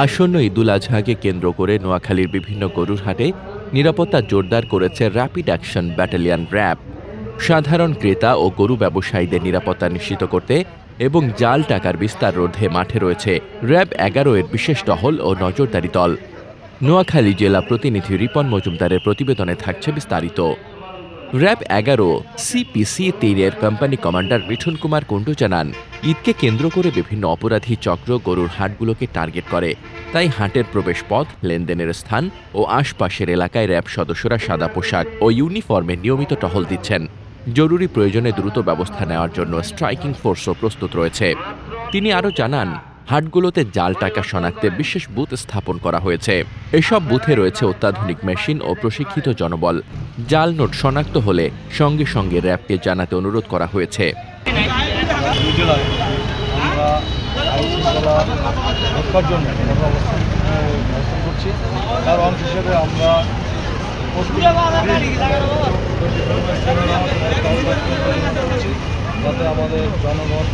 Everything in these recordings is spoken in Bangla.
আসন্ন ঈদুল আজহাকে কেন্দ্র করে নোয়াখালীর বিভিন্ন গরুর হাটে নিরাপত্তা জোরদার করেছে র্যাপিড অ্যাকশন ব্যাটালিয়ন র্যাব। সাধারণ ক্রেতা ও গরু ব্যবসায়ীদের নিরাপত্তা নিশ্চিত করতে এবং জাল টাকার বিস্তার রোধে মাঠে রয়েছে র্যাব ১১ এর বিশেষ টহল ও নজরদারি দল। নোয়াখালী জেলা প্রতিনিধি রিপন মজুমদারের প্রতিবেদনে থাকছে বিস্তারিত। র্যাব ১১ সিপিসি ৩-এর কোম্পানি কমান্ডার মিঠুন কুমার কুণ্ডু জানান, ঈদকে কেন্দ্র করে বিভিন্ন অপরাধী চক্র গরুর হাটগুলোকে টার্গেট করে। তাই হাটের প্রবেশপথ, লেনদেনের স্থান ও আশপাশের এলাকায় র্যাব সদস্যরা সাদা পোশাক ও ইউনিফর্মে নিয়মিত টহল দিচ্ছেন। জরুরি প্রয়োজনে দ্রুত ব্যবস্থা নেওয়ার জন্য স্ট্রাইকিং ফোর্সও প্রস্তুত রয়েছে। তিনি আরও জানান, হাটগুলোতে জাল টাকা শনাক্তে বিশেষ বুথ স্থাপন করা হয়েছে। এসব বুথে রয়েছে অত্যাধুনিক মেশিন ও প্রশিক্ষিত জনবল। জাল নোট শনাক্ত হলে সঙ্গে সঙ্গে র্যাবকে জানাতে অনুরোধ করা হয়েছে। যাতে আমাদের জনগণ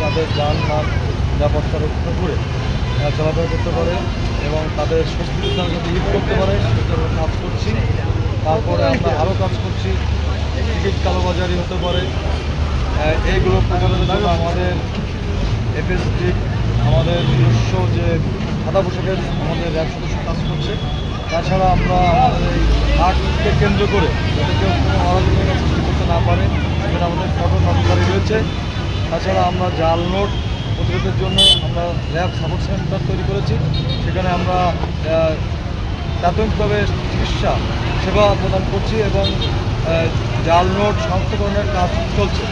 তাদের যানবাহন নিরাপত্তা রক্ষা করে চলাফেরা করতে পারে এবং তাদের স্বস্তির সঙ্গে ঈদ করতে পারে সেজন্য কাজ করছি। তারপরে আমরা আরও কাজ করছি, টিকিট কালোবাজারি হতে পারে এইগুলো প্রতিরোধের জন্য আমাদের এফএসডি আমাদের নিজস্ব যে সাদা পোশাকের আমাদের র্যাব সদস্য কাজ করছে। তাছাড়া আমরা আমাদের এই হাটকে কেন্দ্র করে যাতে কেউ কোনো অরাজকতা সৃষ্টি করতে না পারে সেখানে আমাদের ফটো নজরদারি রয়েছে। তাছাড়া আমরা জাল নোট প্রতিরোধের জন্য আমরা র্যাব সাপোর্ট সেন্টার তৈরি করেছি। সেখানে আমরা প্রাথমিকভাবে চিকিৎসা সেবা প্রদান করছি এবং জাল নোট শনাক্তকরণের কাজ চলছে।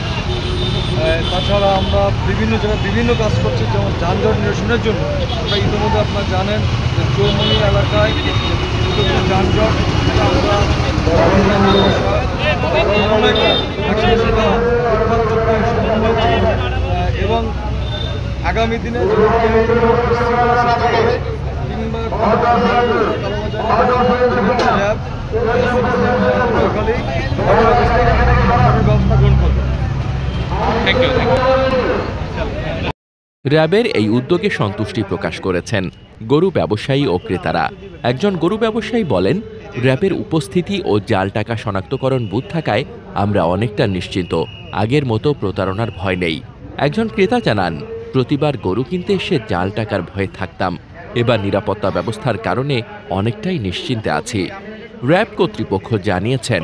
তাছাড়া আমরা বিভিন্ন জায়গায় বিভিন্ন কাজ করছি, যেমন যানজট নিরসনের জন্য আমরা ইতিমধ্যে আপনারা জানেন যে চৌমনি এলাকায় যানজট আমরা এবং আগামী দিনে র্যাবের এই উদ্যোগে সন্তুষ্টি প্রকাশ করেছেন গরু ব্যবসায়ী ও ক্রেতারা। একজন গরু ব্যবসায়ী বলেন, র্যাবের উপস্থিতি ও জাল টাকা শনাক্তকরণ বুথ থাকায় আমরা অনেকটা নিশ্চিন্ত, আগের মতো প্রতারণার ভয় নেই। একজন ক্রেতা জানান, প্রতিবার গরু কিনতে এসে জাল টাকার ভয়ে থাকতাম, এবার নিরাপত্তা ব্যবস্থার কারণে অনেকটাই নিশ্চিন্তে আছি। র্যাব কর্তৃপক্ষ জানিয়েছেন,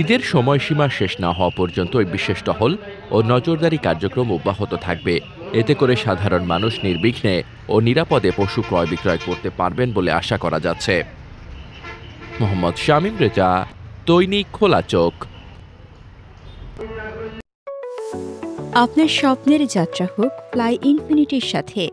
ঈদের সময়সীমা শেষ না হওয়া পর্যন্ত এই বিশেষ টহল ও নজরদারি কার্যক্রম অব্যাহত থাকবে। এতে করে সাধারণ মানুষ নির্বিঘ্নে ও নিরাপদে পশু ক্রয় বিক্রয় করতে পারবেন বলে আশা করা যাচ্ছে। মোহাম্মদ শামীম রেজা, দৈনিক খোলা চোখ। আপনার স্বপ্নের যাত্রা হোক ফ্লাই ইনফিনিটির সাথে।